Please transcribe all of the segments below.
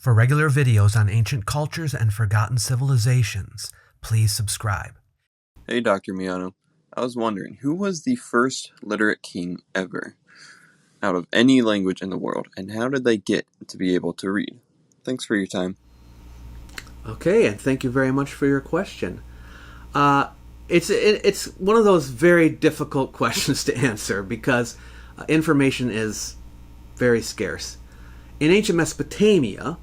For regular videos on ancient cultures and forgotten civilizations, please subscribe. Hey, Dr. Miano. I was wondering, who was the first literate king ever, out of any language in the world, and how did they get to be able to read? Thanks for your time. Okay, and thank you very much for your question. It's one of those very difficult questions to answer because information is very scarce. In ancient Mesopotamia,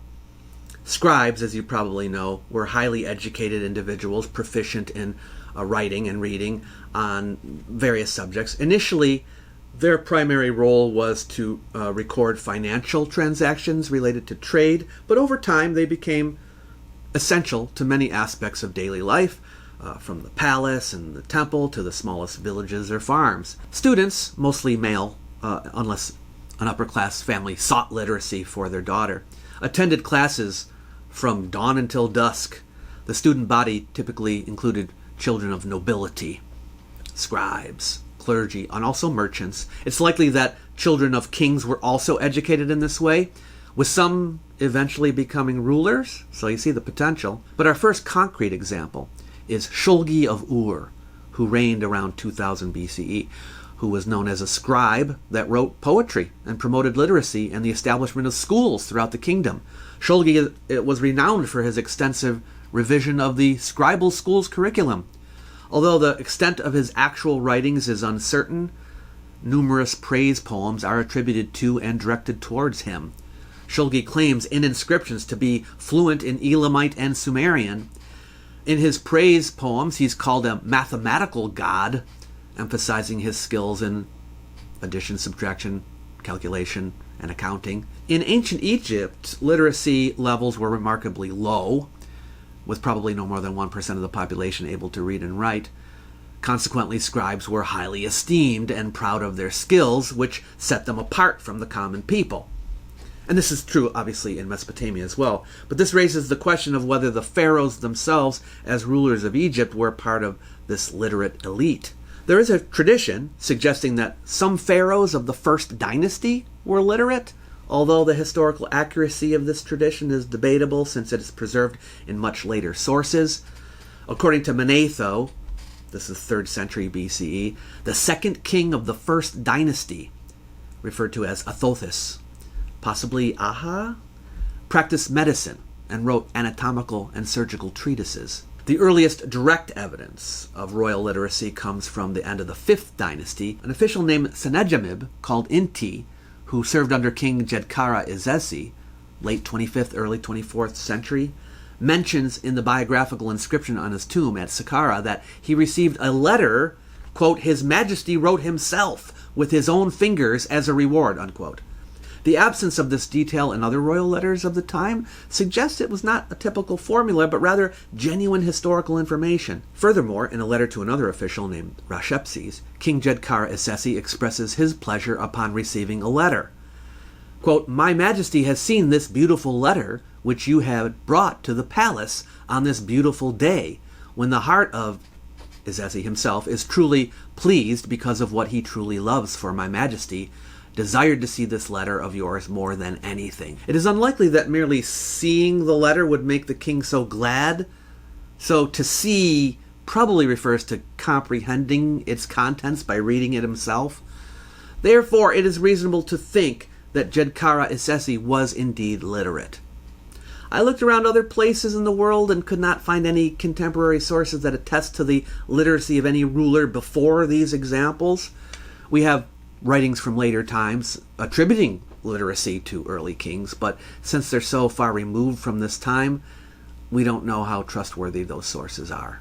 scribes, as you probably know, were highly educated individuals proficient in writing and reading on various subjects. Initially, their primary role was to record financial transactions related to trade, but over time they became essential to many aspects of daily life, from the palace and the temple to the smallest villages or farms. Students, mostly male, unless an upper-class family sought literacy for their daughter, attended classes from dawn until dusk. The student body typically included children of nobility, scribes, clergy, and also merchants. It's likely that children of kings were also educated in this way, with some eventually becoming rulers, so you see the potential. But our first concrete example is Shulgi of Ur, who reigned around 2000 BCE, who was known as a scribe that wrote poetry and promoted literacy and the establishment of schools throughout the kingdom. Shulgi was renowned for his extensive revision of the scribal school's curriculum. Although the extent of his actual writings is uncertain, numerous praise poems are attributed to and directed towards him. Shulgi claims in inscriptions to be fluent in Elamite and Sumerian. In his praise poems, he's called a mathematical god, emphasizing his skills in addition, subtraction, calculation, and accounting. In ancient Egypt, literacy levels were remarkably low, with probably no more than 1% of the population able to read and write. Consequently, scribes were highly esteemed and proud of their skills, which set them apart from the common people. And this is true, obviously, in Mesopotamia as well. But this raises the question of whether the pharaohs themselves, as rulers of Egypt, were part of this literate elite. There is a tradition suggesting that some pharaohs of the first dynasty were literate, although the historical accuracy of this tradition is debatable since it is preserved in much later sources. According to Manetho, this is 3rd century BCE, the second king of the first dynasty, referred to as Athothis, possibly Aha, practiced medicine and wrote anatomical and surgical treatises. The earliest direct evidence of royal literacy comes from the end of the 5th dynasty. An official named Sennacherib, called Inti, who served under King Jedkara Izesi, late 25th, early 24th century, mentions in the biographical inscription on his tomb at Saqqara that he received a letter, quote, His Majesty wrote himself with his own fingers as a reward, unquote. The absence of this detail in other royal letters of the time suggests it was not a typical formula, but rather genuine historical information. Furthermore, in a letter to another official named Rashepses, King Jedkara Izesi expresses his pleasure upon receiving a letter. Quote, My Majesty has seen this beautiful letter which you have brought to the palace on this beautiful day, when the heart of Izesi himself is truly pleased because of what he truly loves for my Majesty, desired to see this letter of yours more than anything. It is unlikely that merely seeing the letter would make the king so glad. So to see probably refers to comprehending its contents by reading it himself. Therefore, it is reasonable to think that Jedkara Izesi was indeed literate. I looked around other places in the world and could not find any contemporary sources that attest to the literacy of any ruler before these examples. We have writings from later times attributing literacy to early kings, but since they're so far removed from this time, we don't know how trustworthy those sources are.